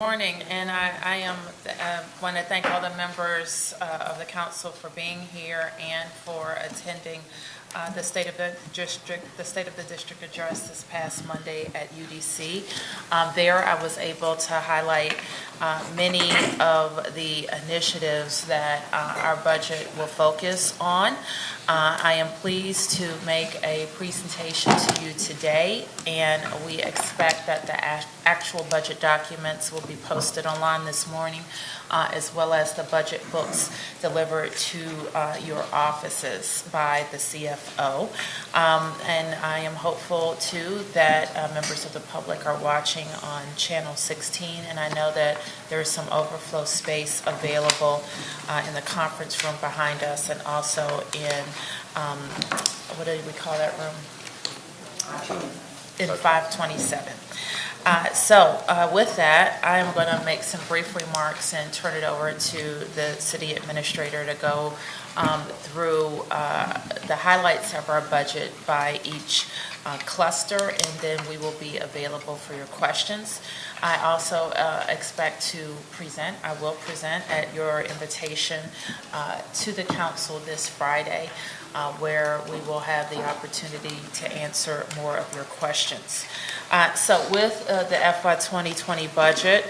Morning, and I want to thank all the members of the council for being here and for attending the State of the District address this past Monday at UDC. There, I was able to highlight many of the initiatives that our budget will focus on. I am pleased to make a presentation to you today, and we expect that the actual budget documents will be posted online this morning, as well as the budget books delivered to your offices by the CFO. And I am hopeful, too, that members of the public are watching on Channel 16, and I know that there is some overflow space available in the conference room behind us, and also in, what do we call that room? In 527. With that, I am going to make some brief remarks and turn it over to the city administrator to go through the highlights of our budget by each cluster, and then we will be available for your questions. I also expect to present, I will present at your invitation to the council this Friday, where we will have the opportunity to answer more of your questions. So with the FY 2020 budget,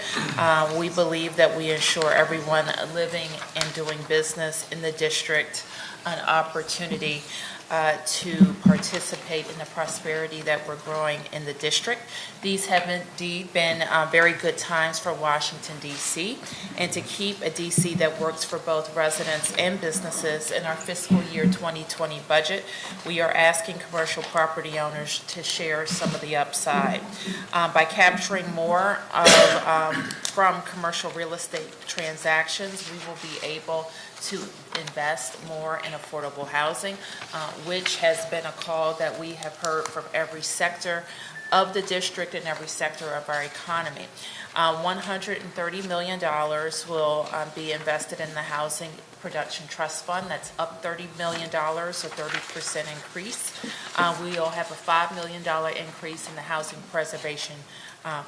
we believe that we ensure everyone living and doing business in the district an opportunity to participate in the prosperity that we're growing in the district. These have indeed been very good times for Washington, D.C., and to keep a D.C. that works for both residents and businesses in our fiscal year 2020 budget, we are asking commercial property owners to share some of the upside. By capturing more from commercial real estate transactions, we will be able to invest more in affordable housing, which has been a call that we have heard from every sector of the district and every sector of our economy. $130 million will be invested in the Housing Production Trust Fund. That's up $30 million, or 30% increase. We will have a $5 million increase in the Housing Preservation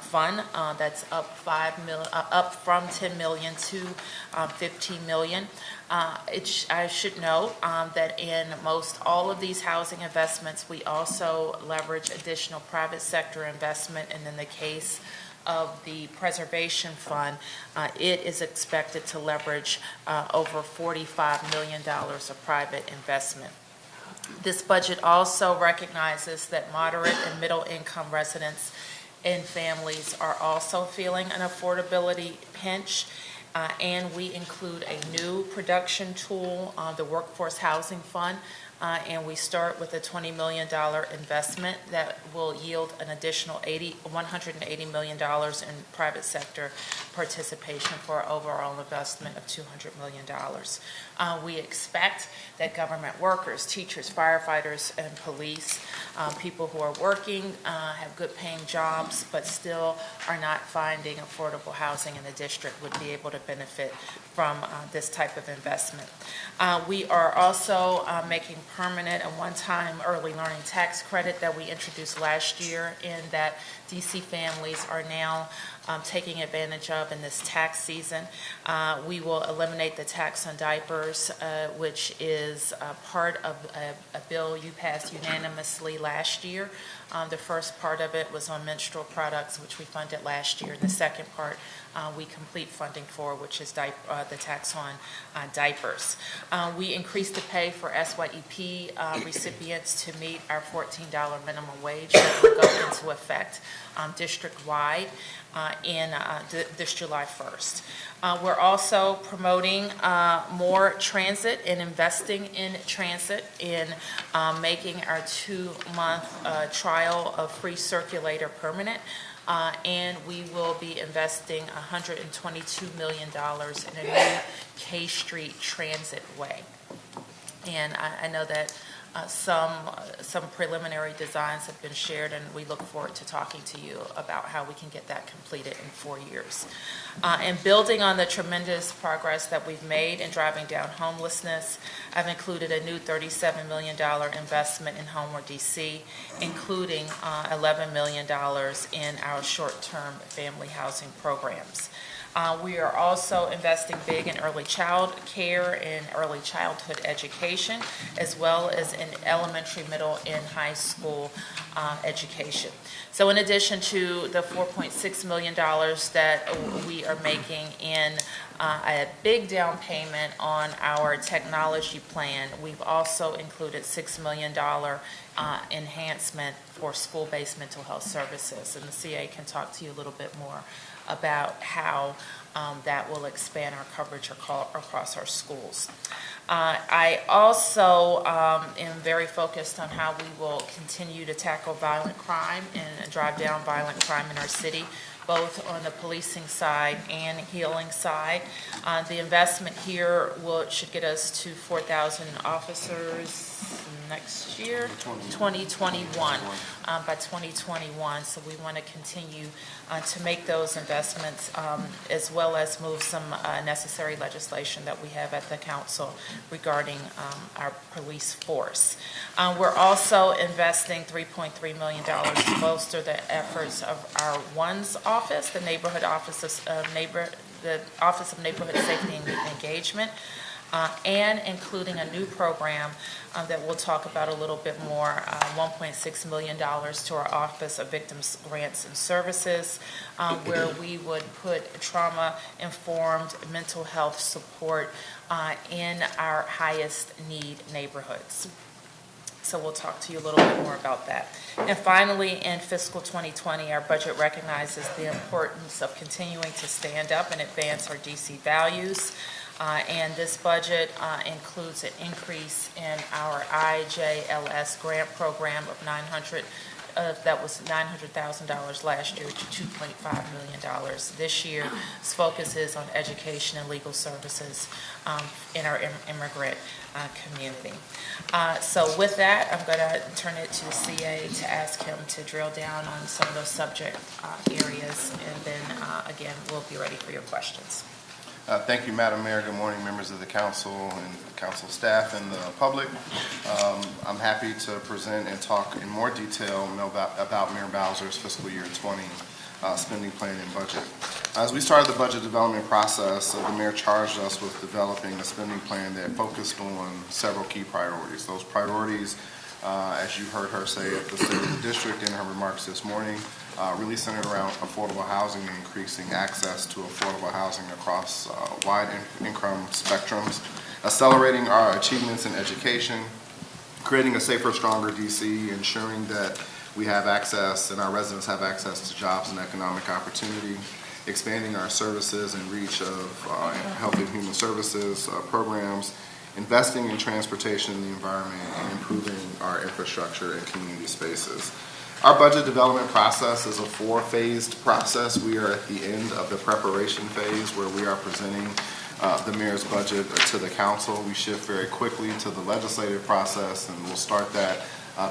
Fund. That's up from $10 million to $15 million. I should note that in most all of these housing investments, we also leverage additional private sector investment, and in the case of the Preservation Fund, it is expected to leverage over $45 million of private investment. This budget also recognizes that moderate and middle income residents and families are also feeling an affordability pinch. And we include a new production tool, the Workforce Housing Fund, and we start with a $20 million investment that will yield an additional $180 million in private sector participation for an overall investment of $200 million. We expect that government workers, teachers, firefighters, and police, people who are working, have good paying jobs, but still are not finding affordable housing in the district would be able to benefit from this type of investment. We are also making permanent a one-time early learning tax credit that we introduced last year, in that DC families are now taking advantage of in this tax season. We will eliminate the tax on diapers, which is part of a bill you passed unanimously last year. The first part of it was on menstrual products, which we funded last year. And the second part we complete funding for, which is the tax on diapers. We increased the pay for SYEP recipients to meet our $14 minimum wage that will go into effect district-wide this July 1st. We're also promoting more transit and investing in transit, in making our 2-month trial of free circulator permanent. And we will be investing $122 million in a new K Street transit way. And I know that Some preliminary designs have been shared, and we look forward to talking to you about how we can get that completed in 4 years. And building on the tremendous progress that we've made in driving down homelessness, I've included a new $37 million investment in Homeward DC, including $11 million in our short-term family housing programs. We are also investing big in early child care and early childhood education, as well as in elementary, middle, and high school education. So in addition to the $4.6 million that we are making in a big down payment on our technology plan, we've also included $6 million enhancement for school-based mental health services. And the CA can talk to you a little bit more about how that will expand our coverage across our schools. I also am very focused on how we will continue to tackle violent crime and drive down violent crime in our city, both on the policing side and healing side. The investment here should get us to 4,000 officers next year, 2021, by 2021. So we want to continue to make those investments, as well as move some necessary legislation that we have at the council regarding our police force. We're also investing $3.3 million to bolster the efforts of our ONES office, the Office of Neighborhood Safety and Engagement, and including a new program that we'll talk about a little bit more, $1.6 million to our Office of Victims Grants and Services, where we would put trauma-informed mental health support in our highest need neighborhoods. So we'll talk to you a little bit more about that. And finally, in fiscal 2020, our budget recognizes the importance of continuing to stand up and advance our DC values. And this budget includes an increase in our IJLS grant program of that was $900,000 last year to $2.5 million this year. Its focus is on education and legal services in our immigrant community. So with that, I'm going to turn it to the CA to ask him to drill down on some of those subject areas, and then again, we'll be ready for your questions. Thank you, Madam Mayor. Good morning, members of the council and council staff and the public. I'm happy to present and talk in more detail about Mayor Bowser's fiscal year 20 spending plan and budget. As we started the budget development process, the mayor charged us with developing a spending plan that focused on several key priorities. Those priorities, as you heard her say at the State of the District in her remarks this morning, really centered around affordable housing and increasing access to affordable housing across wide income spectrums, accelerating our achievements in education, creating a safer, stronger DC, ensuring that we have access and our residents have access to jobs and economic opportunity, expanding our services and reach of health and human services programs, investing in transportation and the environment, and improving our infrastructure and community spaces. Our budget development process is a 4-phased process. We are at the end of the preparation phase where we are presenting the mayor's budget to the council. We shift very quickly to the legislative process, and we'll start that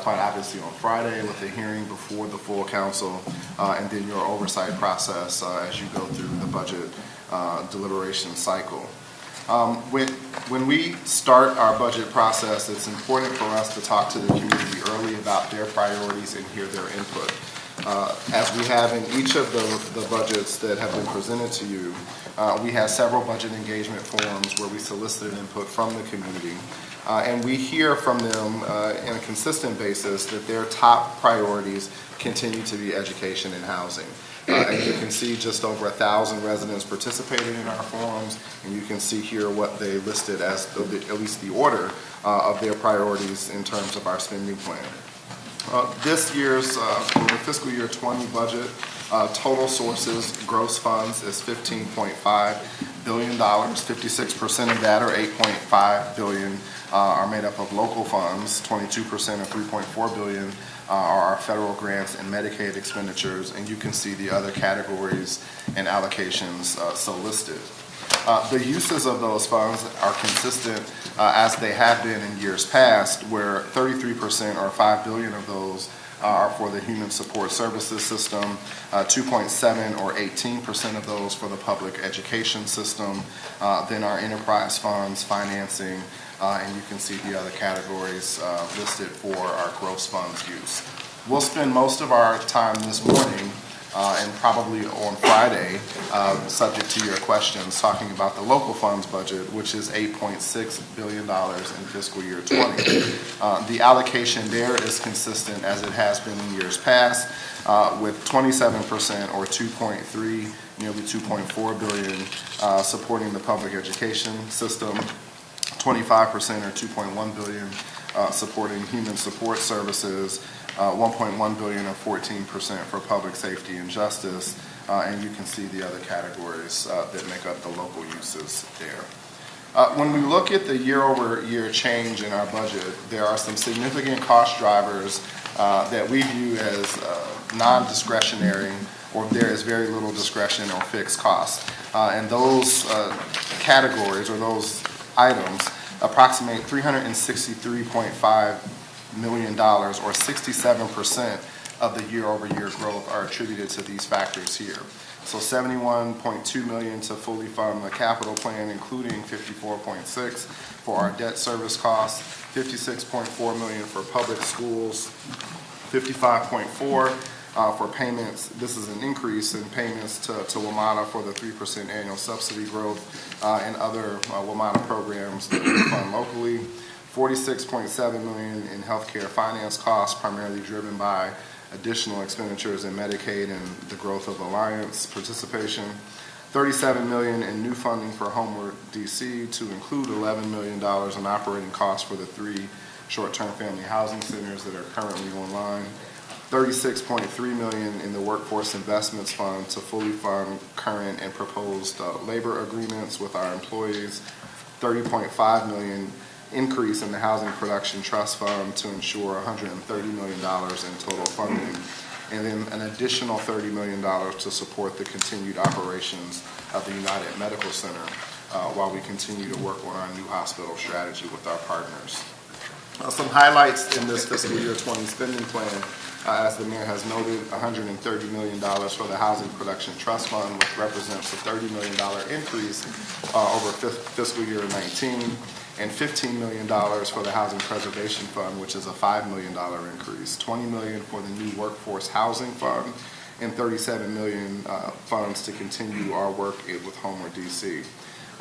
quite obviously on Friday with a hearing before the full council, and then your oversight process as you go through the budget deliberation cycle. When we start our budget process, it's important for us to talk to the community early about their priorities and hear their input. As we have in each of the budgets that have been presented to you, we have several budget engagement forums where we solicited input from the community. And we hear from them on a consistent basis that their top priorities continue to be education and housing. And you can see just over 1,000 residents participated in our forums, and you can see here what they listed as at least the order of their priorities in terms of our spending plan. This year's fiscal year 20 budget, total sources, gross funds is $15.5 billion. 56% of that, or $8.5 billion, are made up of local funds. 22%, or $3.4 billion, are our federal grants and Medicaid expenditures, and you can see the other categories and allocations so listed. The uses of those funds are consistent as they have been in years past, where 33% or $5 billion of those are for the human support services system, 2.7 or 18% of those for the public education system, then our enterprise funds, financing, and you can see the other categories listed for our gross funds use. We'll spend most of our time this morning and probably on Friday, subject to your questions, talking about the local funds budget, which is $8.6 billion in fiscal year 20. The allocation there is consistent as it has been in years past, with 27% or 2.3, nearly 2.4 billion supporting the public education system, 25% or 2.1 billion supporting human support services, 1.1 billion or 14% for public safety and justice, and you can see the other categories that make up the local uses there. When we look at the year-over-year change in our budget, there are some significant cost drivers that we view as non-discretionary, or there is very little discretion or fixed costs. And those categories or those items approximate $363.5 million, or 67% of the year-over-year growth are attributed to these factors here. So $71.2 million to fully fund the capital plan, including $54.6 for our debt service costs, $56.4 million for public schools, $55.4 for payments. This is an increase in payments to WMATA for the 3% annual subsidy growth and other WMATA programs that we fund locally. $46.7 million in healthcare finance costs, primarily driven by additional expenditures in Medicaid and the growth of Alliance participation. $37 million in new funding for Homeward DC, to include $11 million in operating costs for the 3 short-term family housing centers that are currently online. $36.3 million in the Workforce Investments Fund to fully fund current and proposed labor agreements with our employees. $30.5 million increase in the Housing Production Trust Fund to ensure $130 million in total funding, and then an additional $30 million to support the continued operations of the United Medical Center while we continue to work on our new hospital strategy with our partners. Some highlights in this fiscal year 20 spending plan, as the mayor has noted, $130 million for the Housing Production Trust Fund, which represents a $30 million increase over fiscal year 19, and $15 million for the Housing Preservation Fund, which is a $5 million increase, $20 million for the new Workforce Housing Fund, and $37 million funds to continue our work with Homeward DC.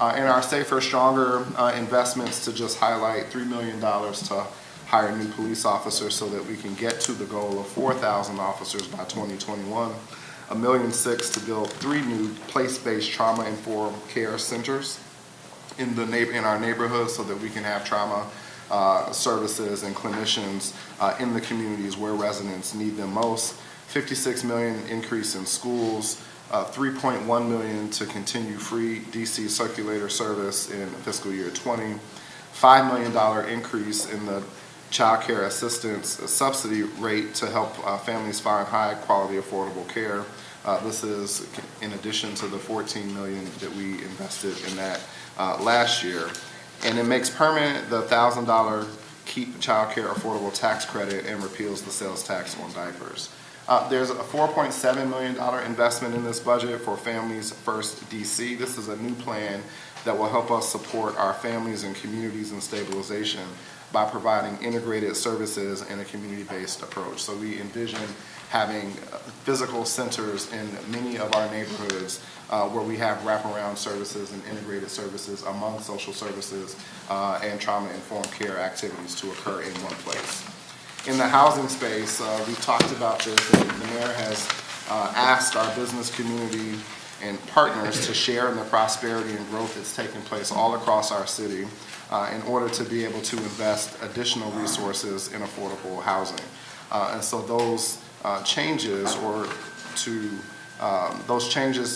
In our Safer, Stronger investments, to just highlight $3 million to hire new police officers so that we can get to the goal of 4,000 officers by 2021, $1.6 million to build 3 new place-based trauma-informed care centers in our neighborhoods so that we can have trauma services and clinicians in the communities where residents need them most. $56 million increase in schools, $3.1 million to continue free DC circulator service in fiscal year 20, $5 million increase in the child care assistance subsidy rate to help families find high quality affordable care. This is in addition to the $14 million that we invested in that last year. And it makes permanent the $1,000 Keep Child Care Affordable Tax Credit and repeals the sales tax on diapers. There's a $4.7 million investment in this budget for Families First DC. This is a new plan that will help us support our families and communities in stabilization by providing integrated services and a community-based approach. So we envision having physical centers in many of our neighborhoods where we have wraparound services and integrated services among social services and trauma-informed care activities to occur in one place. In the housing space, we've talked about this, and the mayor has asked our business community and partners to share in the prosperity and growth that's taking place all across our city in order to be able to invest additional resources in affordable housing. And so those changes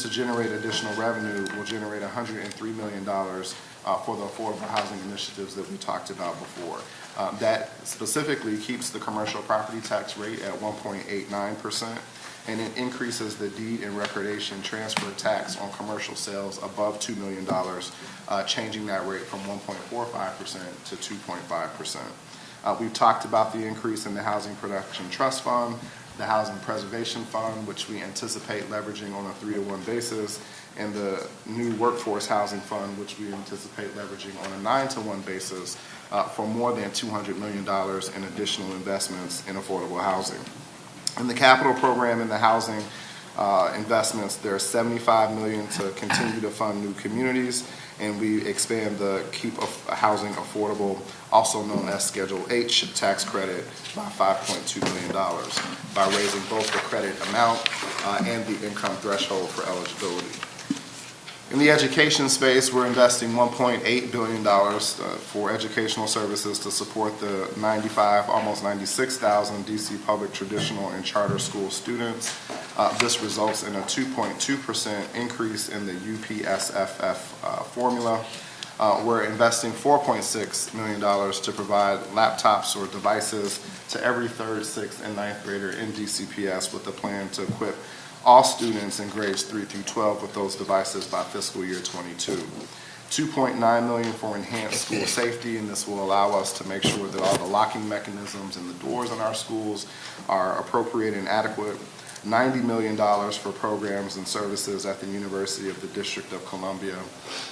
to generate additional revenue will generate $103 million for the affordable housing initiatives that we talked about before. That specifically keeps the commercial property tax rate at 1.89%. and it increases the deed and recordation transfer tax on commercial sales above $2 million, changing that rate from 1.45% to 2.5%. We've talked about the increase in the Housing Production Trust Fund, the Housing Preservation Fund, which we anticipate leveraging on a 3-to-1 basis, and the new Workforce Housing Fund, which we anticipate leveraging on a 9-to-1 basis for more than $200 million in additional investments in affordable housing. In the capital program in the housing investments, there's $75 million to continue to fund new communities, and we expand the Keep Housing Affordable, also known as Schedule H tax credit, by $5.2 million by raising both the credit amount and the income threshold for eligibility. In the education space, we're investing $1.8 billion for educational services to support the almost 96,000 DC public traditional and charter school students. This results in a 2.2% increase in the UPSFF formula. We're investing $4.6 million to provide laptops or devices to every 3rd, 6th, and 9th grader in DCPS with a plan to equip all students in grades 3 through 12 with those devices by fiscal year 22. $2.9 million for enhanced school safety, and this will allow us to make sure that all the locking mechanisms and the doors in our schools are appropriate and adequate. $90 million for programs and services at the University of the District of Columbia,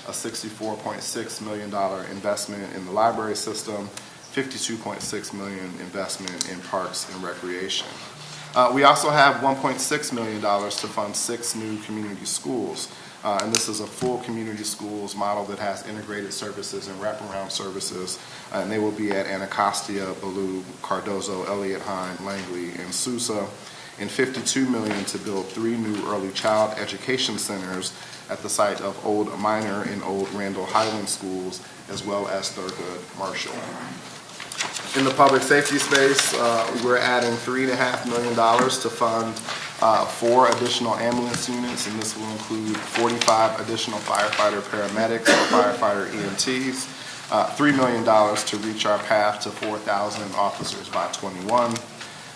a $64.6 million investment in the library system, $52.6 million investment in parks and recreation. We also have $1.6 million to fund 6 new community schools, and this is a full community schools model that has integrated services and wraparound services, and they will be at Anacostia, Ballou, Cardozo, Elliott Hine, Langley, and Sousa, and $52 million to build 3 new early child education centers at the site of Old Minor and Old Randall Highland schools, as well as Thurgood Marshall. In the public safety space, we're adding $3.5 million to fund 4 additional ambulance units, and this will include 45 additional firefighter paramedics or firefighter EMTs, $3 million to reach our path to 4,000 officers by 21,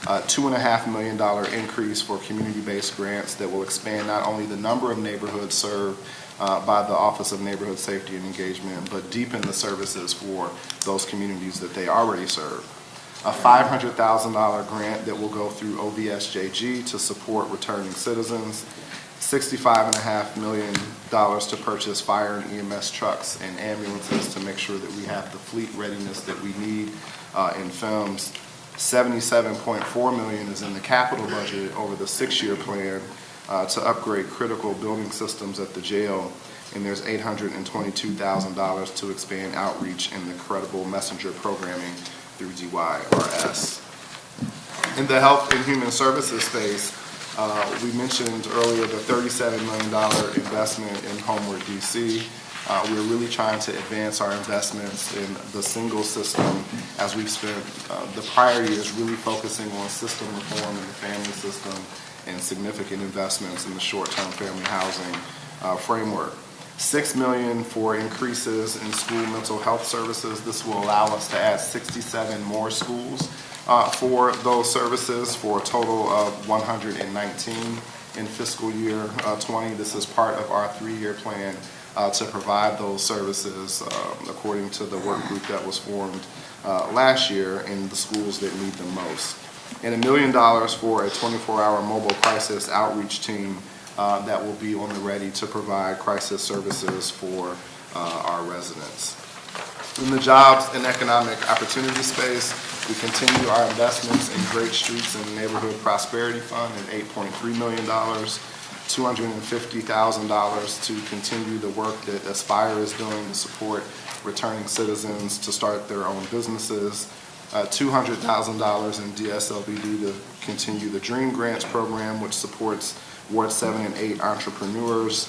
$2.5 million increase for community-based grants that will expand not only the number of neighborhoods served by the Office of Neighborhood Safety and Engagement, but deepen the services for those communities that they already serve. A $500,000 grant that will go through OVSJG to support returning citizens, $65.5 million to purchase fire and EMS trucks and ambulances to make sure that we have the fleet readiness that we need in FEMS. $77.4 million is in the capital budget over the 6-year plan to upgrade critical building systems at the jail, and there's $822,000 to expand outreach in the credible messenger programming through DYRS. In the health and human services space, we mentioned earlier the $37 million investment in Homeward DC. We're really trying to advance our investments in the single system as we've spent the prior years really focusing on system reform in the family system and significant investments in the short-term family housing framework. $6 million for increases in school mental health services. This will allow us to add 67 more schools for those services for a total of 119 in fiscal year 20. This is part of our 3-year plan to provide those services according to the work group that was formed last year in the schools that need them most. And $1 million for a 24-hour mobile crisis outreach team that will be on the ready to provide crisis services for our residents. In the jobs and economic opportunity space, we continue our investments in Great Streets and Neighborhood Prosperity Fund at $8.3 million, $250,000 to continue the work that Aspire is doing to support returning citizens to start their own businesses, $200,000 in DSLBD to continue the Dream Grants program, which supports Ward 7 and 8 entrepreneurs,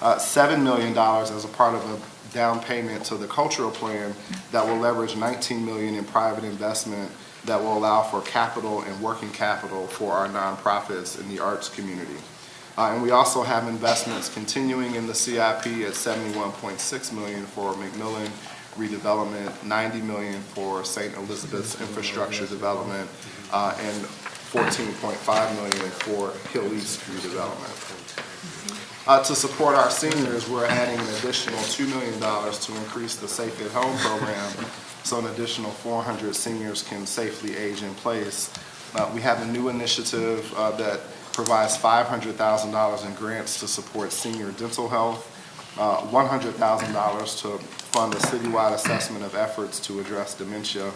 $7 million as a part of a down payment to the cultural plan that will leverage $19 million in private investment that will allow for capital and working capital for our nonprofits in the arts community. And we also have investments continuing in the CIP at $71.6 million for McMillan redevelopment, $90 million for St. Elizabeth's infrastructure development, and $14.5 million for Hill East redevelopment. To support our seniors, we're adding an additional $2 million to increase the Safe at Home program, so an additional 400 seniors can safely age in place. We have a new initiative that provides $500,000 in grants to support senior dental health, $100,000 to fund a citywide assessment of efforts to address dementia,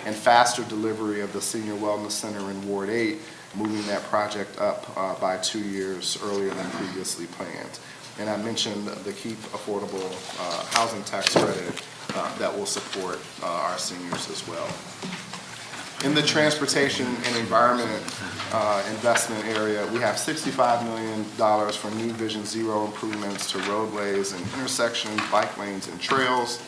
and faster delivery of the Senior Wellness Center in Ward 8, moving that project up by 2 years earlier than previously planned. And I mentioned the KEEP affordable housing tax credit that will support our seniors as well. In the transportation and environment investment area, we have $65 million for new Vision Zero improvements to roadways and intersections, bike lanes, and trails.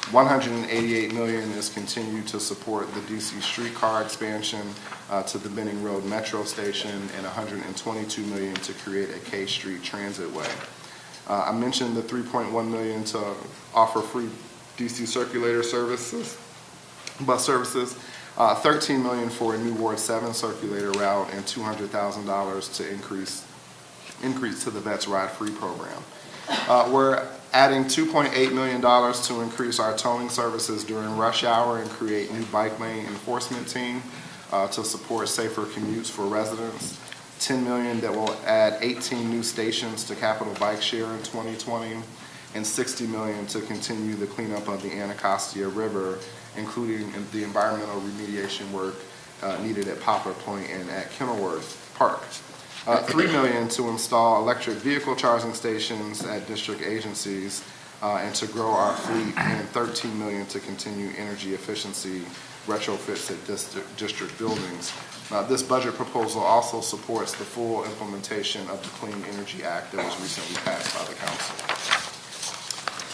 $188 million is continued to support the DC streetcar expansion to the Benning Road Metro Station, and $122 million to create a K Street Transit Way. I mentioned the $3.1 million to offer free DC circulator services, bus services, $13 million for a new Ward 7 circulator route, and $200,000 to increase to the Vets Ride Free program. We're adding $2.8 million to increase our towing services during rush hour and create new bike lane enforcement team to support safer commutes for residents. $10 million that will add 18 new stations to Capital Bike Share in 2020, and $60 million to continue the cleanup of the Anacostia River, including the environmental remediation work needed at Poplar Point and at Kenilworth Park. $3 million to install electric vehicle charging stations at district agencies and to grow our fleet, and $13 million to continue energy efficiency retrofits at district buildings. This budget proposal also supports the full implementation of the Clean Energy Act that was recently passed by the council.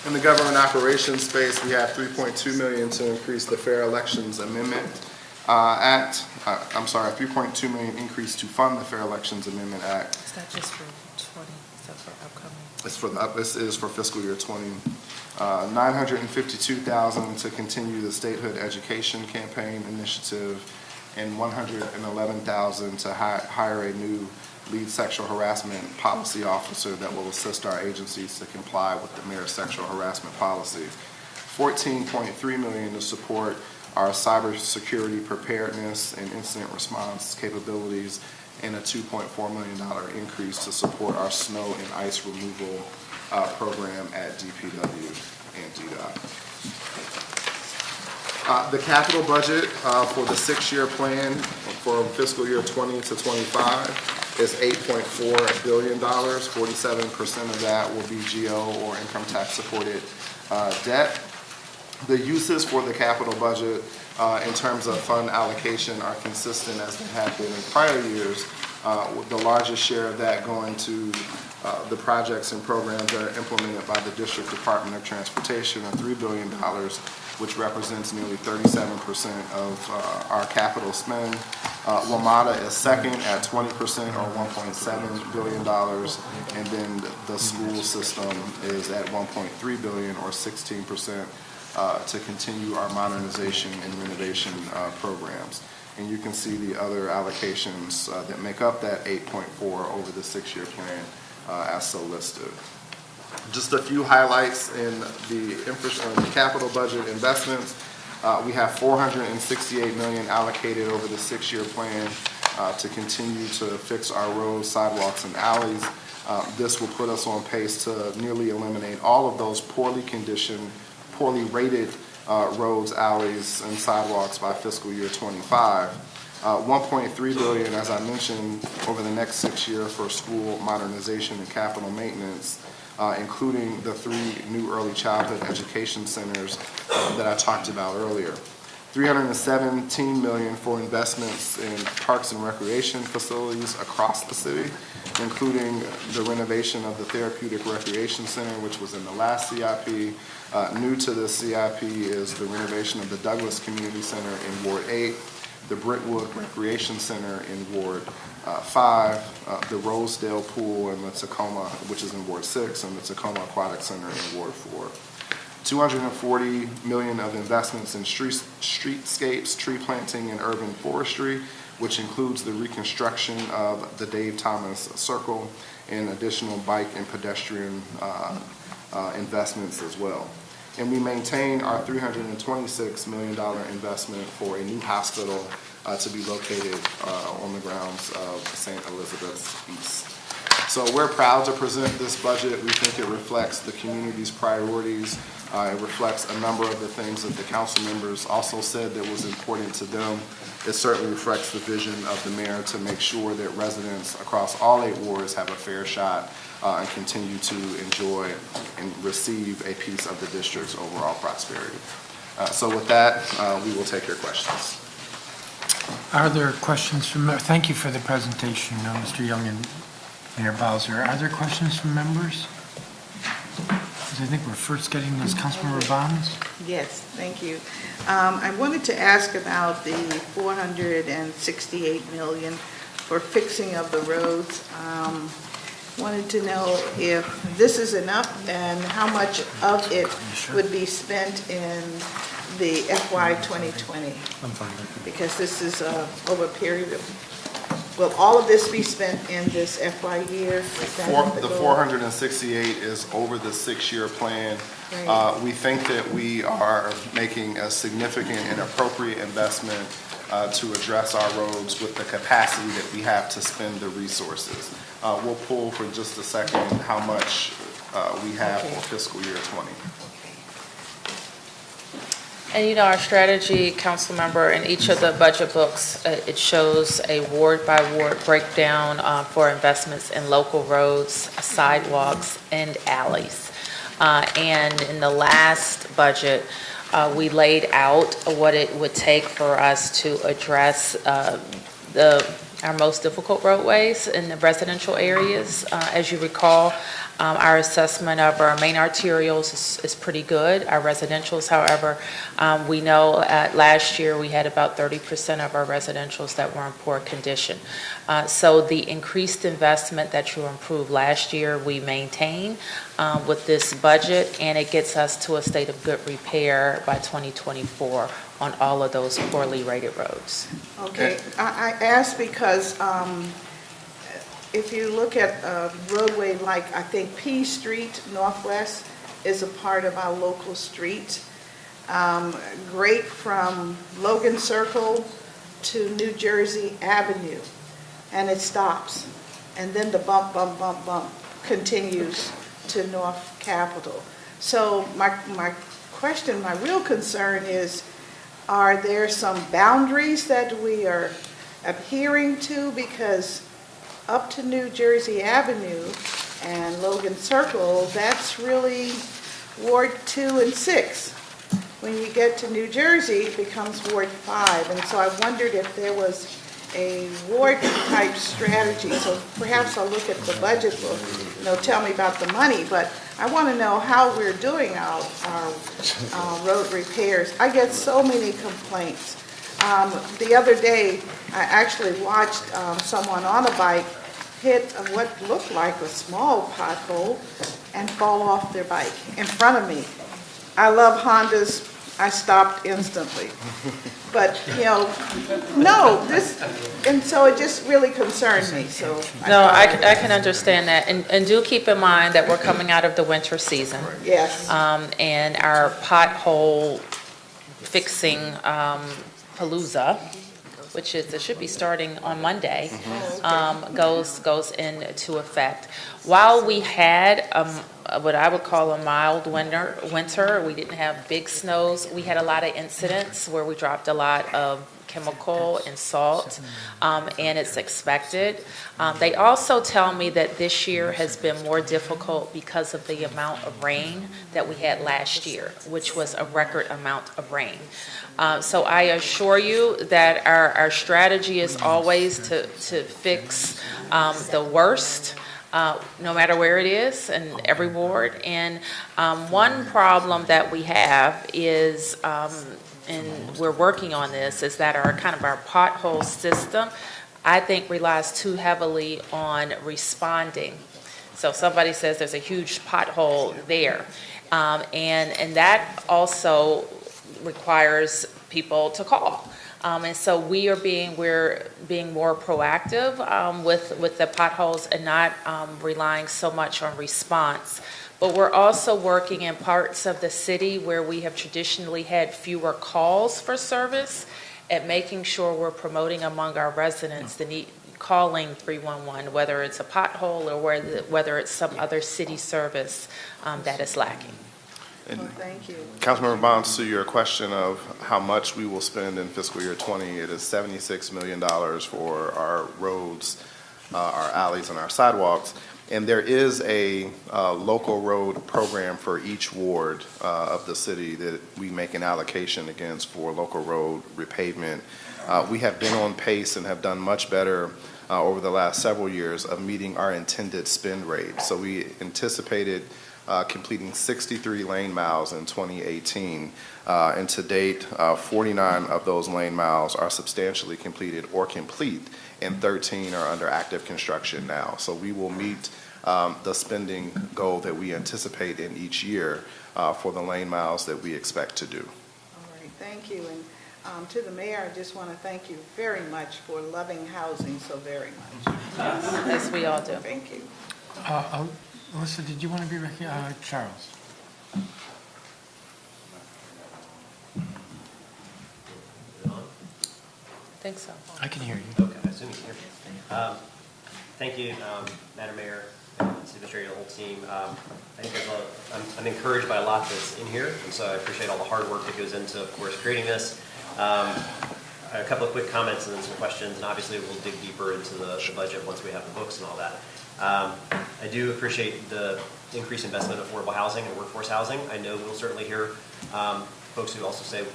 In the government operations space, we have $3.2 million to increase the Fair Elections Amendment Act. $3.2 million increase to fund the Fair Elections Amendment Act. Is that just for 20? Is that for upcoming? This is for fiscal year 20. $952,000 to continue the statehood education campaign initiative, and $111,000 to hire a new lead sexual harassment policy officer that will assist our agencies to comply with the mayor's sexual harassment policy. $14.3 million to support our cybersecurity preparedness and incident response capabilities, and a $2.4 million increase to support our snow and ice removal program at DPW and DDOT. The capital budget for the 6-year plan for fiscal year 20 to 25 is $8.4 billion. 47% of that will be GO or income tax supported debt. The uses for the capital budget in terms of fund allocation are consistent as they have been in prior years, with the largest share of that going to the projects and programs that are implemented by the District Department of Transportation, of $3 billion, which represents nearly 37% of our capital spend. WMATA is second at 20% or $1.7 billion, and then the school system is at $1.3 billion or 16% to continue our modernization and renovation programs. And you can see the other allocations that make up that 8.4 over the 6-year plan as so listed. Just a few highlights in the capital budget investments. We have $468 million allocated over the 6-year plan to continue to fix our roads, sidewalks, and alleys. This will put us on pace to nearly eliminate all of those poorly conditioned, poorly rated roads, alleys, and sidewalks by fiscal year 25. $1.3 billion, as I mentioned, over the next 6 years for school modernization and capital maintenance, including the 3 new early childhood education centers that I talked about earlier. $317 million for investments in parks and recreation facilities across the city, including the renovation of the Therapeutic Recreation Center, which was in the last CIP. New to the CIP is the renovation of the Douglas Community Center in Ward 8, the Brentwood Recreation Center in Ward 5, the Rosedale Pool in the Tacoma, which is in Ward 6, and the Tacoma Aquatic Center in Ward 4. $240 million of investments in streetscapes, tree planting, and urban forestry, which includes the reconstruction of the Dave Thomas Circle and additional bike and pedestrian investments as well. And we maintain our $326 million investment for a new hospital to be located on the grounds of St. Elizabeth's East. So we're proud to present this budget. We think it reflects the community's priorities. It reflects a number of the things that the council members also said that was important to them. It certainly reflects the vision of the mayor to make sure that residents across all 8 wards have a fair shot and continue to enjoy and receive a piece of the district's overall prosperity. So with that, we will take your questions. Are there questions from, thank you for the presentation, Mr. Young and Mayor Bowser. Are there questions from members? I think we're first getting this, Councilmember Bonds. Yes, thank you. I wanted to ask about the $468 million for fixing of the roads. Wanted to know if this is enough and how much of it would be spent in the FY 2020? Because this is over a period of, will all of this be spent in this FY year? The 468 is over the 6-year plan. Right. We think that we are making a significant and appropriate investment to address our roads with the capacity that we have to spend the resources. We'll pull for just a second how much we have for fiscal year 20. And our strategy, council member, in each of the budget books, it shows a ward by ward breakdown for investments in local roads, sidewalks, and alleys. And in the last budget, we laid out what it would take for us to address our most difficult roadways in the residential areas. As you recall, our assessment of our main arterials is pretty good. Our residentials, however, we know last year we had about 30% of our residentials that were in poor condition. So the increased investment that you improved last year, we maintain with this budget, and it gets us to a state of good repair by 2024 on all of those poorly rated roads. Okay, I asked because if you look at a roadway like, I think P Street Northwest is a part of our local street. Great from Logan Circle to New Jersey Avenue, and it stops. And then the bump continues to North Capitol. So my question, my real concern is, are there some boundaries that we are adhering to? Because up to New Jersey Avenue and Logan Circle, that's really Ward 2 and 6. When you get to New Jersey, it becomes Ward 5. And so I wondered if there was a ward-type strategy. So perhaps I'll look at the budget book, tell me about the money. But I want to know how we're doing our road repairs. I get so many complaints. The other day, I actually watched someone on a bike hit what looked like a small pothole and fall off their bike in front of me. I love Hondas. I stopped instantly. But, and so it just really concerned me. So I can understand that. And do keep in mind that we're coming out of the winter season. Yes. And our pothole fixing palooza, which it should be starting on Monday, goes into effect. While we had what I would call a mild winter, we didn't have big snows. We had a lot of incidents where we dropped a lot of chemical and salt, and it's expected. They also tell me that this year has been more difficult because of the amount of rain that we had last year, which was a record amount of rain. So I assure you that our strategy is always to fix the worst, no matter where it is in every ward. And one problem that we have is, and we're working on this, is that our pothole system, I think, relies too heavily on responding. So somebody says there's a huge pothole there, and that also requires people to call. And so we're being more proactive with the potholes and not relying so much on response. But we're also working in parts of the city where we have traditionally had fewer calls for service at making sure we're promoting among our residents the need, calling 311, whether it's a pothole or whether it's some other city service that is lacking. And Well, thank you. Councilmember Bonds, to your question of how much we will spend in fiscal year 20, it is $76 million for our roads, our alleys, and our sidewalks. And there is a local road program for each ward of the city that we make an allocation against for local road repavement. We have been on pace and have done much better over the last several years of meeting our intended spend rate. So we anticipated completing 63 lane miles in 2018. And to date, 49 of those lane miles are substantially completed or complete, and 13 are under active construction now. So we will meet the spending goal that we anticipate in each year for the lane miles that we expect to do. All right, thank you. And to the mayor, I just want to thank you very much for loving housing so very much. As we all do. Thank you. Alyssa, did you want to be recognized? Charles? I think so. I can hear you. Okay, I assume you can hear me. Thank you, Madam Mayor, and City Administrator, the whole team. I think I'm encouraged by a lot that's in here, and so I appreciate all the hard work that goes into, of course, creating this. A couple of quick comments and then some questions, and obviously we'll dig deeper into the budget once we have the books and all that. I do appreciate the increased investment in affordable housing and workforce housing. I know we'll certainly hear folks who also say,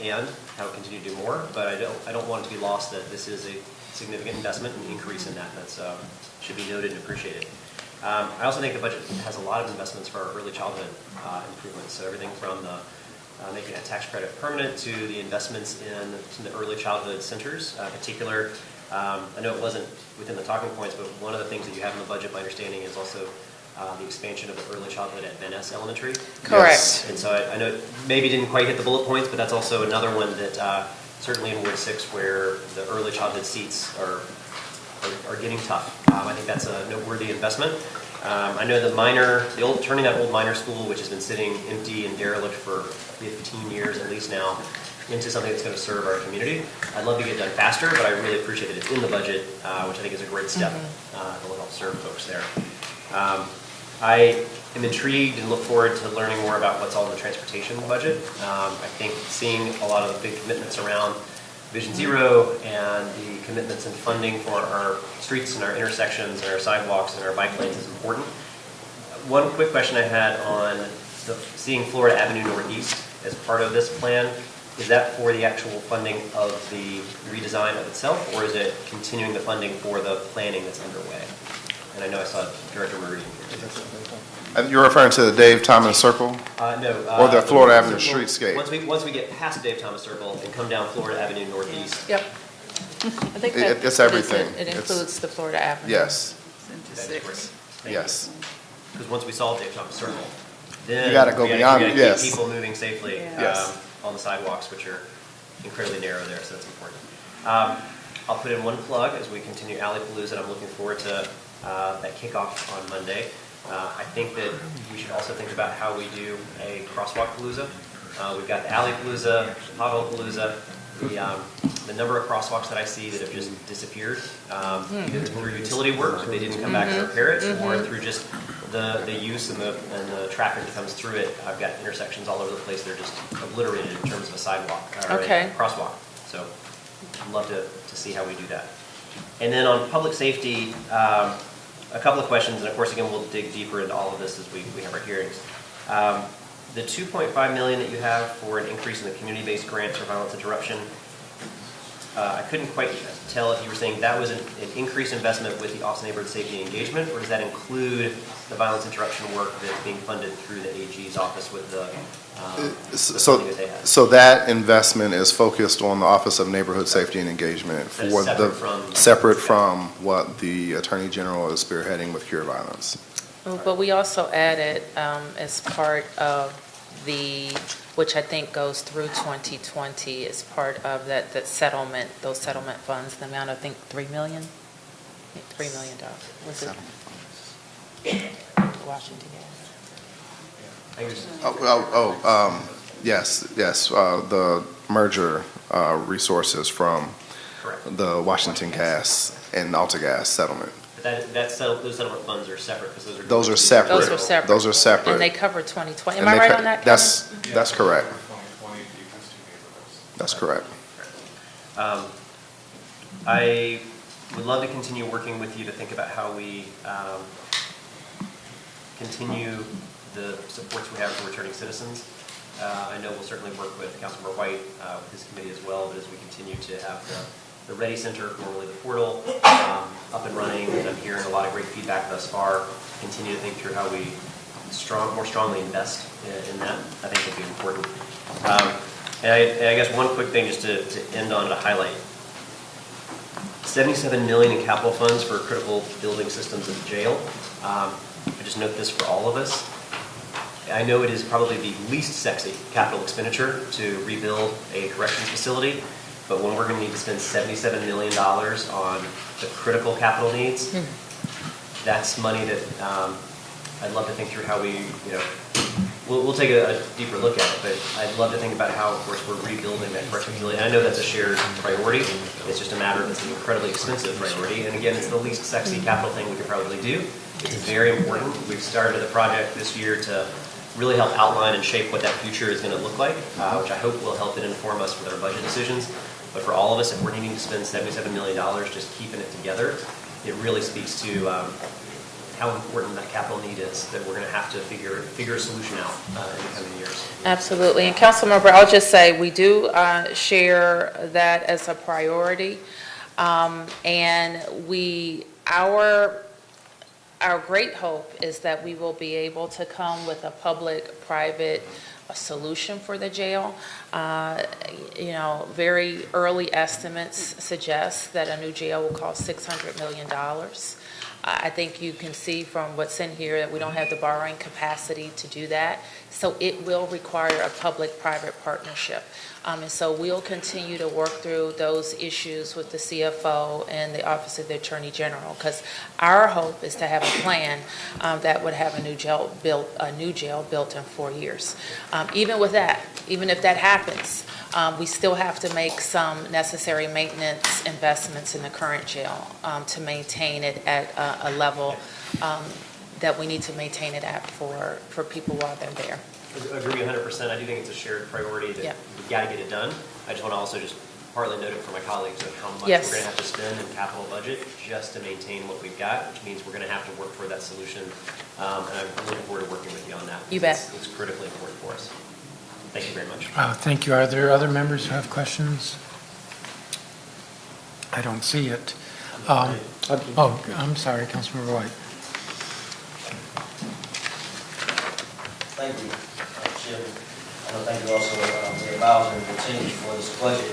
and how to continue to do more, but I don't want it to be lost that this is a significant investment and increase in that. That's should be noted and appreciated. I also think the budget has a lot of investments for our early childhood improvements. So everything from the making that tax credit permanent to the investments in the early childhood centers. In particular, I know it wasn't within the talking points, but one of the things that you have in the budget, my understanding, is also the expansion of the early childhood at Van Ness Elementary. Correct. Yes. And so I know it maybe didn't quite hit the bullet points, but that's also another one that certainly in Ward 6 where the early childhood seats are getting tough. I think that's a noteworthy investment. I know turning that old minor school, which has been sitting empty and derelict for 15 years at least now, into something that's going to serve our community. I'd love to get it done faster, but I really appreciate that it's in the budget, which I think is a great step that will help serve folks there. I am intrigued and look forward to learning more about what's all in the transportation budget. I think seeing a lot of the big commitments around Vision Zero and the commitments and funding for our streets and our intersections and our sidewalks and our bike lanes is important. One quick question I had on seeing Florida Avenue Northeast as part of this plan. Is that for the actual funding of the redesign of itself, or is it continuing the funding for the planning that's underway? And I know I saw Director Murray here. You're referring to the Dave Thomas Circle? No. Or the Florida Avenue streetscape? Once we get past Dave Thomas Circle and come down Florida Avenue Northeast. Yep. I think It's everything. It includes the Florida Avenue. Yes, Into 6. yes. Because once we solve Dave Thomas Circle, then You gotta go beyond it, keep yes. people moving safely Yes. on the sidewalks, which are incredibly narrow there, so that's important. I'll put in one plug as we continue Alley Palooza, and I'm looking forward to that kickoff on Monday. I think that we should also think about how we do a crosswalk palooza. We've got the Alley Palooza, the Pothole Palooza, the number of crosswalks that I see that have just disappeared, either through utility work, they didn't come back and repair it, or through just the use and the traffic that comes through it. I've got intersections all over the place that are just obliterated in terms of a sidewalk or a crosswalk. So I'd love to see how we do that. And then on public safety, a couple of questions, and of course, again, we'll dig deeper into all of this as we have our hearings. The $2.5 million that you have for an increase in the community-based grants for violence interruption, I couldn't quite tell if you were saying that was an increased investment with the Office of Neighborhood Safety and Engagement, or does that include the violence interruption work that's being funded through the AG's office with the funding that they have? So that investment is focused on the Office of Neighborhood Safety and Engagement for separate from what the Attorney General is spearheading with Cure Violence. But we also added, as part of which I think goes through 2020, is part of that settlement, those settlement funds, the amount, I think, $3 million? $3 million. Was it? Washington, Yes, the merger resources from Correct. the Washington Gas and AltaGas settlement. But those settlement funds are separate because Those are separate. Those are separate. Those are separate. And they cover 2020. Am And I they right co- on that, Kevin? That's correct. That's correct. I would love to continue working with you to think about how we continue the supports we have for returning citizens. I know we'll certainly work with Councilmember White, with his committee as well, but as we continue to have the Ready Center, formerly the portal, up and running, and I'm hearing a lot of great feedback thus far, continue to think through how we more strongly invest in that, I think will be important. And I guess one quick thing just to end on to highlight. $77 million in capital funds for critical building systems at the jail. I just note this for all of us. I know it is probably the least sexy capital expenditure to rebuild a corrections facility, but when we're going to need to spend $77 million on the critical capital needs, that's money that I'd love to think through how we, we'll take a deeper look at it, but I'd love to think about how, of course, we're rebuilding that corrections facility. And I know that's a shared priority. It's just a matter of it's an incredibly expensive priority. And again, it's the least sexy capital thing we could probably do. It's very important. We've started a project this year to really help outline and shape what that future is going to look like, which I hope will help it inform us with our budget decisions. But for all of us, if we're needing to spend $77 million just keeping it together, it really speaks to how important that capital need is, that we're going to have to figure a solution out in the coming years. Absolutely. And Councilmember, I'll just say, we do share that as a priority. And our great hope is that we will be able to come with a public-private solution for the jail. Very early estimates suggest that a new jail will cost $600 million. I think you can see from what's in here that we don't have the borrowing capacity to do that. So it will require a public-private partnership. And so we'll continue to work through those issues with the CFO and the Office of the Attorney General, because our hope is to have a plan that would have a new jail built in 4 years. Even with that, even if that happens, we still have to make some necessary maintenance investments in the current jail to maintain it at a level that we need to maintain it at for people while they're there. I agree 100%. I do think it's a shared priority that we've got to get it done. I just want to also just partly note it for my colleagues of how much we're going to have to spend in capital budget just to maintain what we've got, which means we're going to have to work toward that solution. And I'm looking forward to working with you on that. You bet. It's critically important for us. Thank you very much. Thank you. Are there other members who have questions? I don't see it. I'm sorry, Councilmember White. Thank you, Chairman. I want to thank you also, Muriel Bowser and the team for this budget.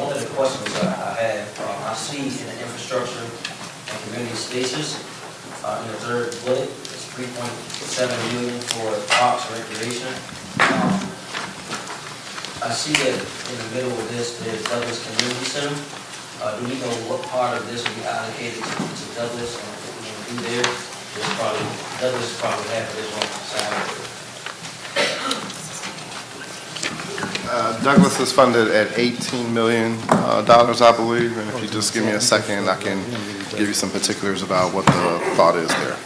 One of the questions I have, I see in the infrastructure and community spaces, in the third bullet, it's $3.7 million for parks and recreation. I see that in the middle of this, there's Douglas Community Center. Do we know what part of this will be allocated to Douglas and what we're going to do there? Douglas is probably half of this one side. Douglas is funded at $18 million, I believe, and if you just give me a second, I can give you some particulars about what the thought is there.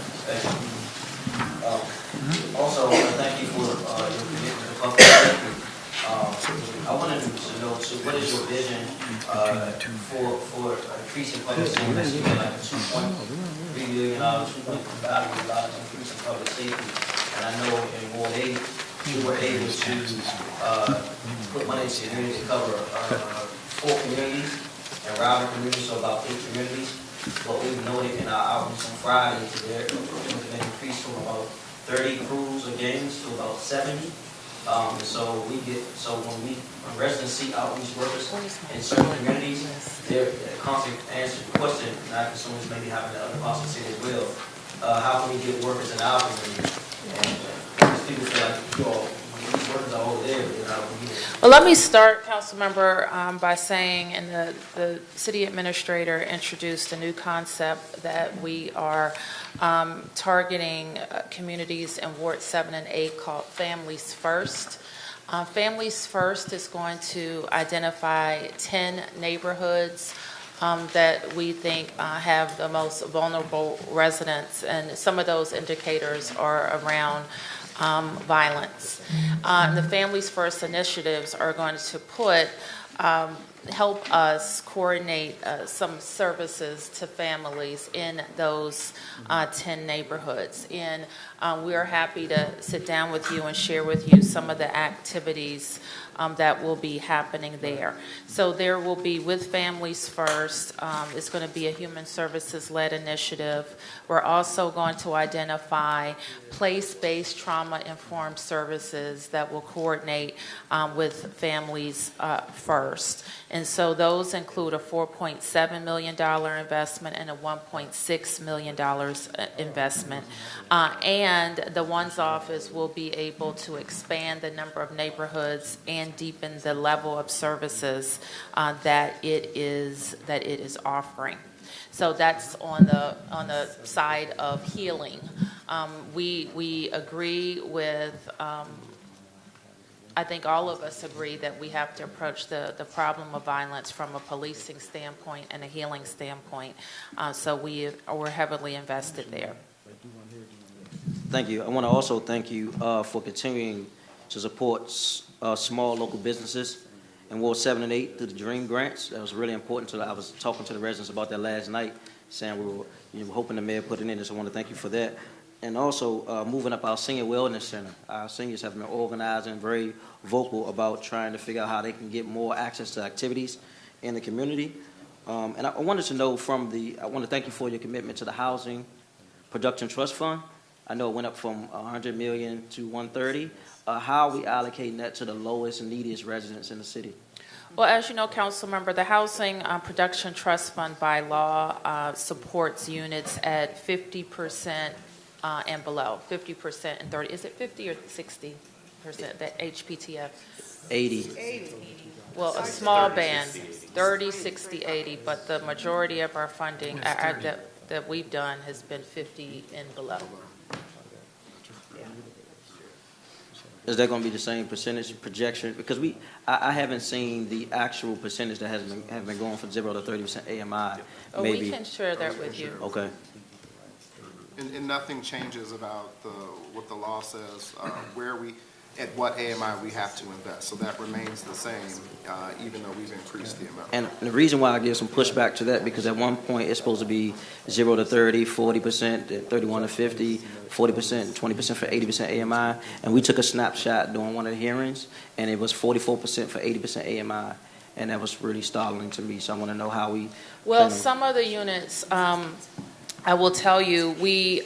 Also, thank you for your commitment to public safety. I wanted to know, so what is your vision for increasing public safety? That's like a $2.3 billion, $2.5 million increase in public safety. And I know in Ward 8, we were able to put money into the community to cover 4 communities and rival communities, so about 8 communities. But we've noted in our outreach on Friday, there has been increased from about 30 crews or games to about 70. So when residents see outreach workers in certain communities, they're constantly answering the question, and our consumers may be having the other Boston City as well. How can we get workers in our community? And people feel like you all these workers are over there, you know, here. Well, let me start, Councilmember, by saying, and the city administrator introduced a new concept that we are targeting communities in Ward 7 and 8 called Families First. Families First is going to identify 10 neighborhoods that we think have the most vulnerable residents, and some of those indicators are around violence. The Families First initiatives are going to help us coordinate some services to families in those 10 neighborhoods. And we are happy to sit down with you and share with you some of the activities that will be happening there. So there will be with Families First, it's going to be a human services-led initiative. We're also going to identify place-based trauma-informed services that will coordinate with Families First. And so those include a $4.7 million investment and a $1.6 million investment. And the ONE's office will be able to expand the number of neighborhoods and deepen the level of services that it is offering. So that's on the side of healing. We agree with. I think all of us agree that we have to approach the problem of violence from a policing standpoint and a healing standpoint. So we're heavily invested there. Thank you. I want to also thank you for continuing to support small local businesses in Ward 7 and 8 through the DREAM grants. That was really important. I was talking to the residents about that last night, saying we were hoping the mayor put it in, so I want to thank you for that. And also moving up our senior wellness center. Our seniors have been organized and very vocal about trying to figure out how they can get more access to activities in the community. And I wanted to know I want to thank you for your commitment to the Housing Production Trust Fund. I know it went up from $100 million to $130. How are we allocating that to the lowest and neediest residents in the city? Well, as you know, Council Member, the Housing Production Trust Fund by law supports units at 50% and below, 50% and 30. Is it 50 or 60%, that HPTF? 80. Well, a small band, 30, 60, 80, but the majority of our funding that we've done has been 50 and below. Is that going to be the same percentage projection? Because I haven't seen the actual percentage that have been going from 0 to 30% AMI. Oh, maybe. we can share that with you. Okay. And nothing changes about what the law says, at what AMI we have to invest. So that remains the same, even though we've increased the amount. And the reason why I give some pushback to that, because at one point it's supposed to be 0 to 30, 40%, 31 to 50, 40%, 20% for 80% AMI. And we took a snapshot during one of the hearings, and it was 44% for 80% AMI. And that was really startling to me. So I want to know how we... Well, some of the units, I will tell you, we...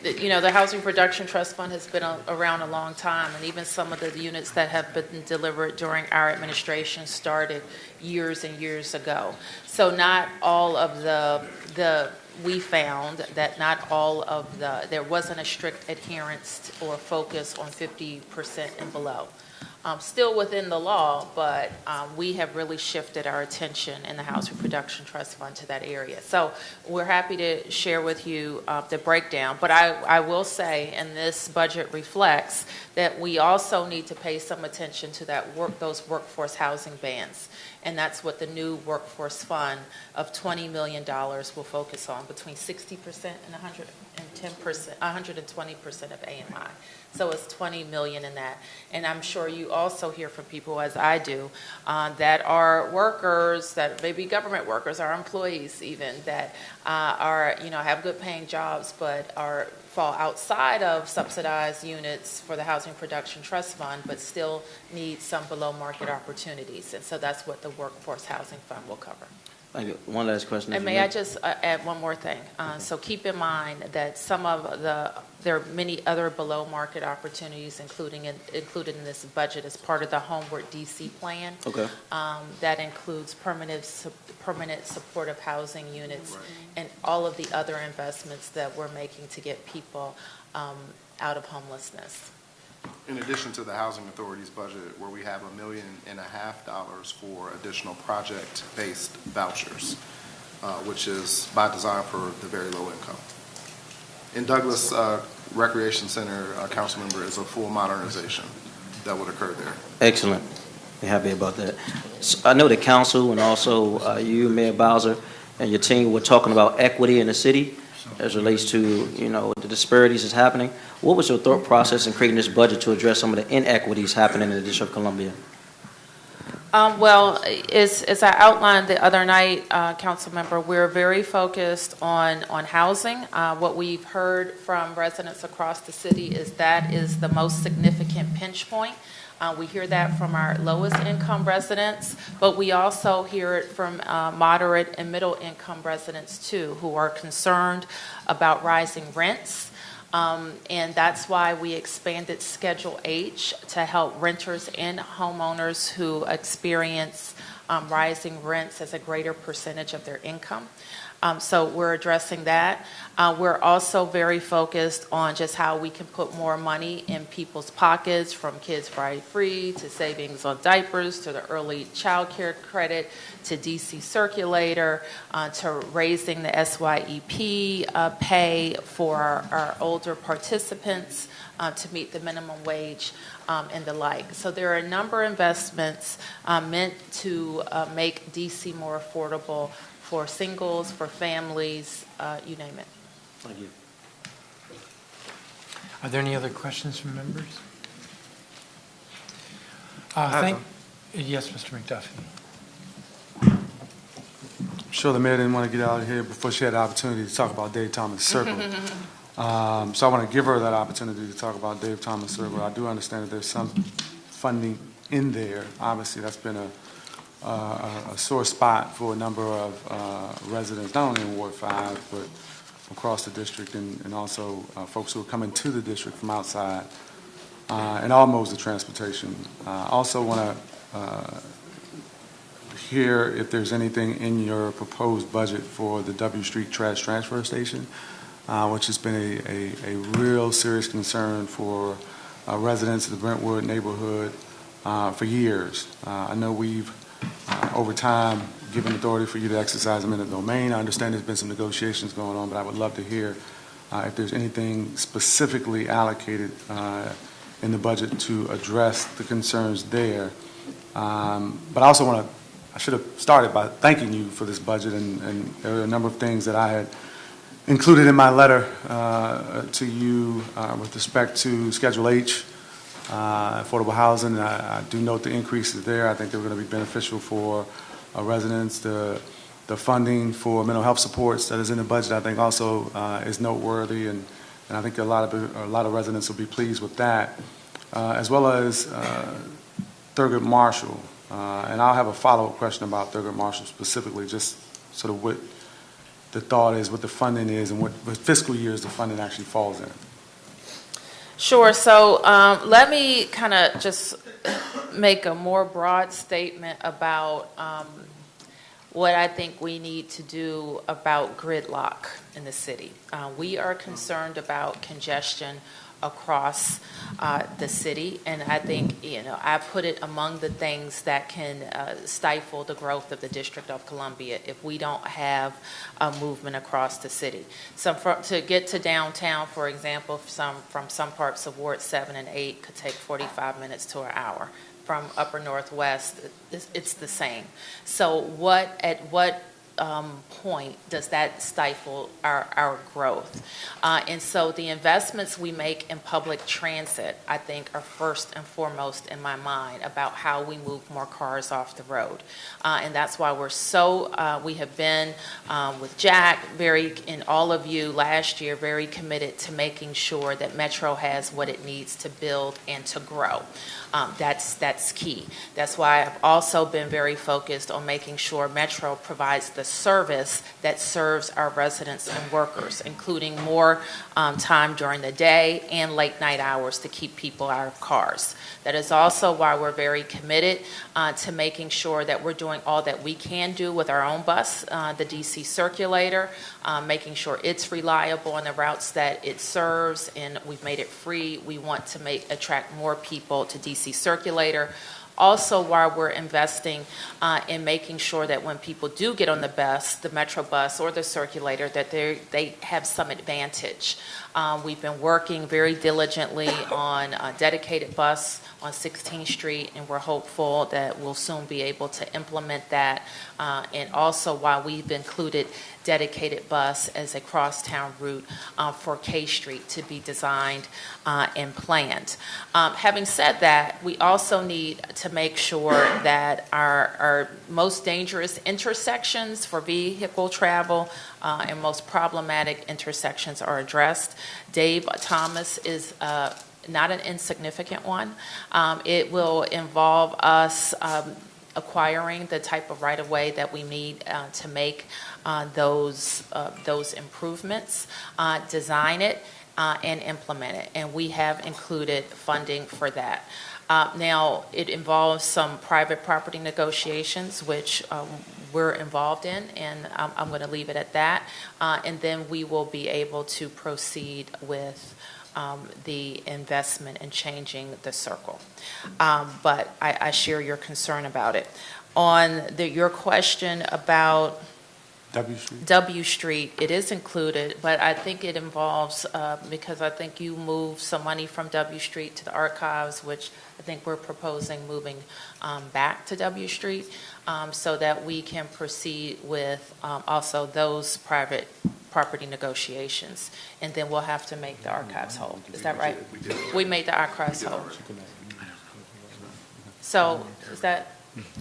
the Housing Production Trust Fund has been around a long time, and even some of the units that have been delivered during our administration started years and years ago. So not all of we found that not all of there wasn't a strict adherence or focus on 50% and below. Still within the law, but we have really shifted our attention in the Housing Production Trust Fund to that area. So we're happy to share with you the breakdown. But I will say, and this budget reflects, that we also need to pay some attention to those workforce housing bans. And that's what the new workforce fund of $20 million will focus on, between 60% and 120% of AMI. So it's $20 million in that. And I'm sure you also hear from people, as I do, that are workers, that may be government workers, or employees even, that have good paying jobs, but fall outside of subsidized units for the Housing Production Trust Fund, but still need some below market opportunities. And so that's what the Workforce Housing Fund will cover. Thank you. One last question. And may I just add one more thing? So keep in mind that there are many other below market opportunities included in this budget as part of the Homeward DC plan. Okay. That includes permanent supportive housing units and all of the other investments that we're making to get people out of homelessness. In addition to the Housing Authority's budget, where we have $1.5 million for additional project-based vouchers, which is by design for the very low income. In Douglas Recreation Center, Councilmember, is a full modernization that would occur there. Excellent. We're happy about that. So I know the council and also you, Mayor Bowser, and your team were talking about equity in the city as relates to, the disparities that's happening. What was your thought process in creating this budget to address some of the inequities happening in the District of Columbia? Well, as I outlined the other night, council member, we're very focused on housing. What we've heard from residents across the city is that is the most significant pinch point. We hear that from our lowest income residents, but we also hear it from moderate and middle income residents too, who are concerned about rising rents. And that's why we expanded Schedule H to help renters and homeowners who experience rising rents as a greater percentage of their income. So we're addressing that. We're also very focused on just how we can put more money in people's pockets, from Kids Friday Free to savings on diapers to the early child care credit to DC Circulator to raising the SYEP pay for our older participants to meet the minimum wage and the like. So there are a number of investments meant to make DC more affordable for singles, for families, you name it. Thank you. Are there any other questions from members? Yes, Mr. McDuffie. I'm sure the mayor didn't want to get out of here before she had the opportunity to talk about Dave Thomas Circle. So I want to give her that opportunity to talk about Dave Thomas Circle. I do understand that there's some funding in there. Obviously, that's been a sore spot for a number of residents, not only in Ward 5, but across the district, and also folks who are coming to the district from outside, and all modes of transportation. I also want to hear if there's anything in your proposed budget for the W Street Trash Transfer Station, which has been a real serious concern for residents of the Brentwood neighborhood for years. I know we've over time given authority for you to exercise eminent domain. I understand there's been some negotiations going on, but I would love to hear if there's anything specifically allocated in the budget to address the concerns there. But I also I should have started by thanking you for this budget, and there are a number of things that I had included in my letter to you with respect to Schedule H, affordable housing. I do note the increases there. I think they're going to be beneficial for residents. The funding for mental health supports that is in the budget, I think, also is noteworthy, and I think a lot of residents will be pleased with that, as well as Thurgood Marshall. And I'll have a follow-up question about Thurgood Marshall specifically, just sort of what the thought is, what the funding is, and what fiscal years the funding actually falls in. Sure. So let me kind of just make a more broad statement about what I think we need to do about gridlock in the city. We are concerned about congestion across the city, and I think I put it among the things that can stifle the growth of the District of Columbia if we don't have a movement across the city. So to get to downtown, for example, from some parts of Ward 7 and 8 could take 45 minutes to an hour. From Upper Northwest, it's the same. So at what point does that stifle our growth? And so the investments we make in public transit, I think, are first and foremost in my mind about how we move more cars off the road. And that's why we have been with Jack, and all of you last year, very committed to making sure that Metro has what it needs to build and to grow. That's key. That's why I've also been very focused on making sure Metro provides the the service that serves our residents and workers, including more time during the day and late night hours to keep people out of cars. That is also why we're very committed to making sure that we're doing all that we can do with our own bus, the DC Circulator, making sure it's reliable on the routes that it serves, and we've made it free. We want to attract more people to DC Circulator. Also, while we're investing in making sure that when people do get on the bus, the Metro bus or the Circulator, that they have some advantage. We've been working very diligently on a dedicated bus on 16th Street, and we're hopeful that we'll soon be able to implement that. And also, while we've included dedicated bus as a crosstown route for K Street to be designed and planned. Having said that, we also need to make sure that our most dangerous intersections for vehicle travel and most problematic intersections are addressed. Dave Thomas is not an insignificant one. It will involve us acquiring the type of right-of-way that we need to make those improvements, design it, and implement it. And we have included funding for that. Now, it involves some private property negotiations, which we're involved in, and I'm going to leave it at that. And then we will be able to proceed with the investment in changing the circle. But I share your concern about it. On your question about W Street, it is included, but I think it involves, because I think you moved some money from W Street to the archives, which I think we're proposing moving back to W Street, so that we can proceed with also those private property negotiations, and then we'll have to make the archives whole. Is that right? We made the archives whole. So is that?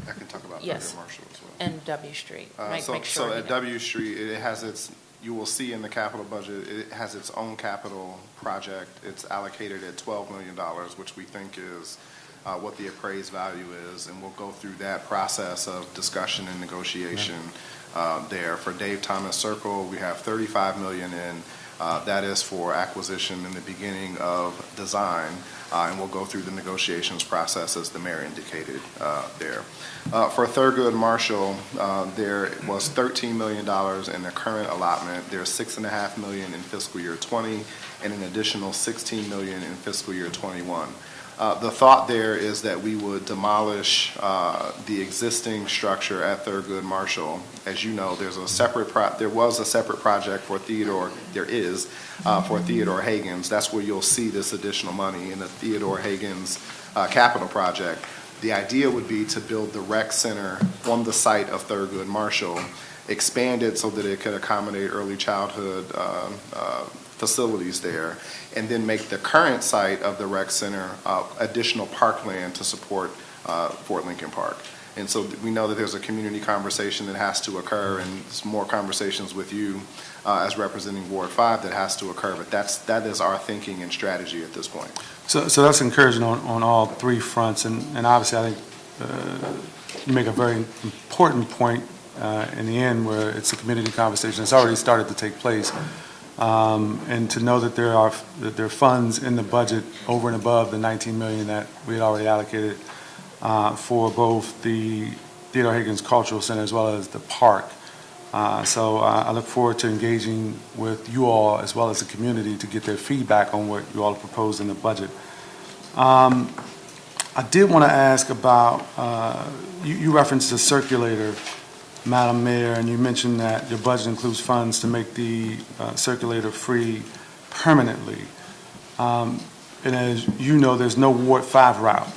I can talk about Yes. Marshall as well. And W Street. Make So sure at W Street, it has its, you will see in the capital budget, it has its own capital project. It's allocated at $12 million, which we think is what the appraised value is, and we'll go through that process of discussion and negotiation there. For Dave Thomas Circle, we have $35 million in. That is for acquisition in the beginning of design, and we'll go through the negotiations process as the mayor indicated there. For Thurgood Marshall, there was $13 million in the current allotment. There's $6.5 million in fiscal year 20 and an additional $16 million in fiscal year 21. The thought there is that we would demolish the existing structure at Thurgood Marshall. As you know, there was a separate project for Theodore. There is for Theodore Hagen's. That's where you'll see this additional money in the Theodore Hagen's capital project. The idea would be to build the rec center on the site of Thurgood Marshall, expand it so that it could accommodate early childhood facilities there, and then make the current site of the rec center additional parkland to support Fort Lincoln Park. And so we know that there's a community conversation that has to occur, and some more conversations with you as representing Ward 5 that has to occur, but that is our thinking and strategy at this point. So that's encouraging on all three fronts, and obviously I think you make a very important point in the end where it's a community conversation. It's already started to take place. And to know that there are funds in the budget over and above the $19 million that we had already allocated for both the Theodore Hagen's Cultural Center as well as the park. So I look forward to engaging with you all as well as the community to get their feedback on what you all have proposed in the budget. I did want to ask about, you referenced the circulator, Madam Mayor, and you mentioned that your budget includes funds to make the circulator free permanently. And as you know, there's no Ward 5 route.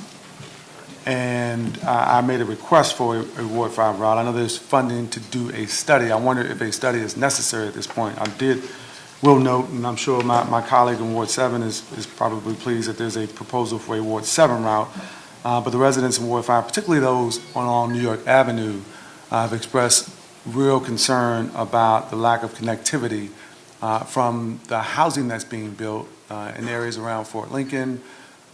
And I made a request for a Ward 5 route. I know there's funding to do a study. I wonder if a study is necessary at this point. Will note, and I'm sure my colleague in Ward 7 is probably pleased that there's a proposal for a Ward 7 route. But the residents in Ward 5, particularly those on New York Avenue, have expressed real concern about the lack of connectivity from the housing that's being built in areas around Fort Lincoln,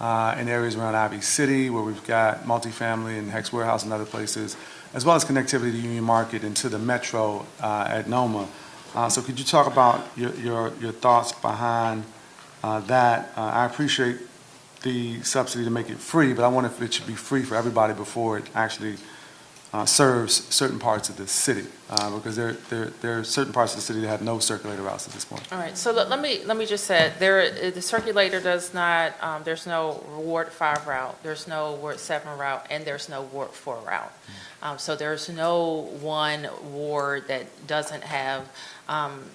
in areas around Ivy City, where we've got multifamily and Hex Warehouse and other places, as well as connectivity to Union Market and to the metro at Noma. So could you talk about your thoughts behind that? I appreciate the subsidy to make it free, but I wonder if it should be free for everybody before it actually serves certain parts of the city, because there are certain parts of the city that have no circulator routes at this point. All right, so let me just say, the circulator does not, there's no Ward 5 route, there's no Ward 7 route, and there's no Ward 4 route. So there's no one ward that doesn't have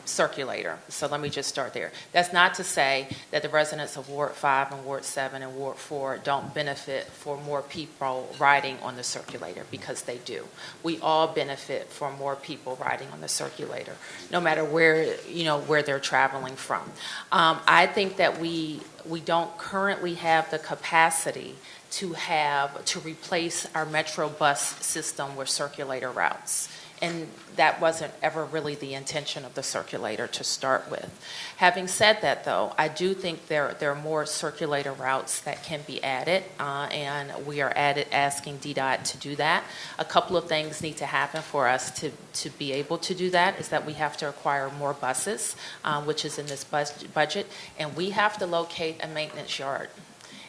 circulator. So let me just start there. That's not to say that the residents of Ward 5 and Ward 7 and Ward 4 don't benefit for more people riding on the circulator, because they do. We all benefit from more people riding on the circulator, no matter where they're traveling from. I think that we don't currently have the capacity to replace our Metro bus system with circulator routes. And that wasn't ever really the intention of the circulator to start with. Having said that, though, I do think there are more circulator routes that can be added, and we are asking DDOT to do that. A couple of things need to happen for us to be able to do that, is that we have to acquire more buses, which is in this budget, and we have to locate a maintenance yard.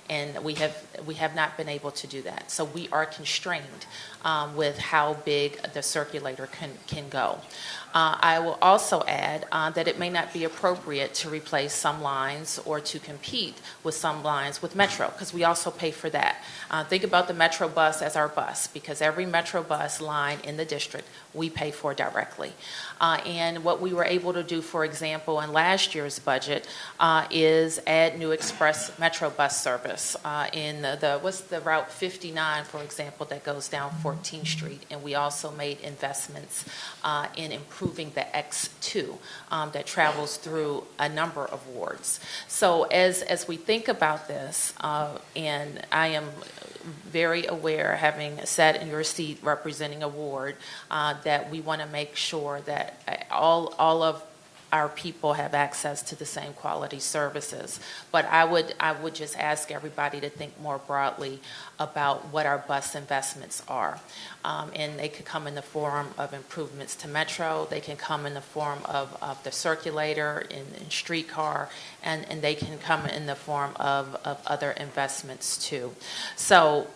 And we have not been able to do that. So we are constrained with how big the circulator can go. I will also add that it may not be appropriate to replace some lines or to compete with some lines with Metro, because we also pay for that. Think about the Metro bus as our bus, because every Metro bus line in the district we pay for directly. And what we were able to do, for example, in last year's budget is add new express Metro bus service in what's the Route 59, for example, that goes down 14th Street. And we also made investments in improving the X2 that travels through a number of wards. So as we think about this, and I am very aware, having sat in your seat representing a ward, that we want to make sure that all of our people have access to the same quality services. But I would just ask everybody to think more broadly about what our bus investments are. And they could come in the form of improvements to Metro, they can come in the form of the circulator in streetcar, and they can come in the form of other investments too. So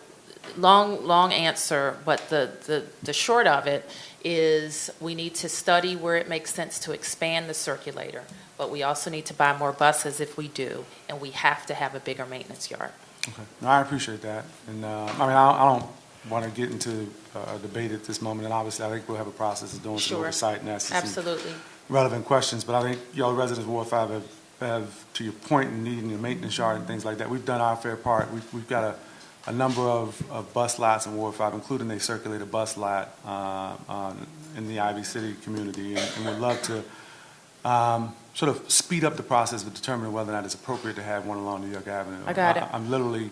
long answer, but the short of it is we need to study where it makes sense to expand the circulator, but we also need to buy more buses if we do, and we have to have a bigger maintenance yard. Okay, no, I appreciate that, and I don't want to get into a debate at this moment, and obviously I think we'll have a process of doing some oversight and asking Absolutely. some relevant questions, but I think y'all residents of Ward 5 have, to your point, in needing a maintenance yard and things like that. We've done our fair part. We've got a number of bus lots in Ward 5, including a circulated bus lot in the Ivy City community, and would love to sort of speed up the process of determining whether or not it's appropriate to have one along New York Avenue. I got it. I'm literally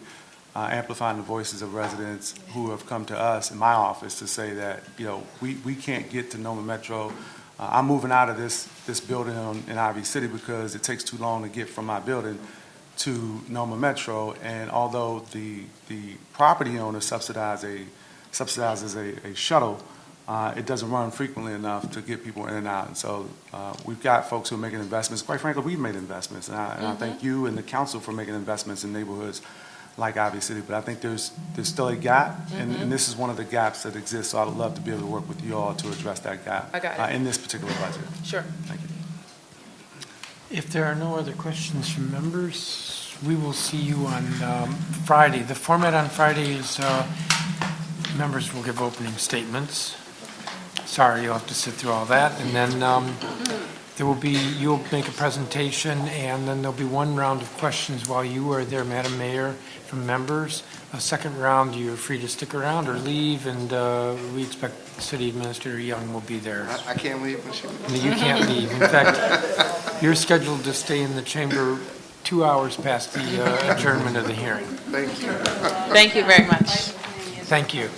amplifying the voices of residents who have come to us in my office to say that, we can't get to Noma Metro. I'm moving out of this building in Ivy City because it takes too long to get from my building to Noma Metro, and although the property owner subsidizes a shuttle, it doesn't run frequently enough to get people in and out. And so we've got folks who are making investments. Quite frankly, we've made investments, and I thank you and the council for making investments in neighborhoods like Ivy City. But I think there's still a gap, and this is one of the gaps that exists. So I would love to be able to work with you all to address that gap in this particular budget. Sure. Thank you. If there are no other questions from members, we will see you on Friday. The format on Friday is members will give opening statements. Sorry, you'll have to sit through all that. And then you'll make a presentation, and then there'll be one round of questions while you are there, Madam Mayor, from members. A second round, you're free to stick around or leave, and we expect City Administrator Young will be there. I can't leave when she leaves. You can't leave. In fact, you're scheduled to stay in the chamber 2 hours past the adjournment of the hearing. Thank you. Thank you very much. Thank you.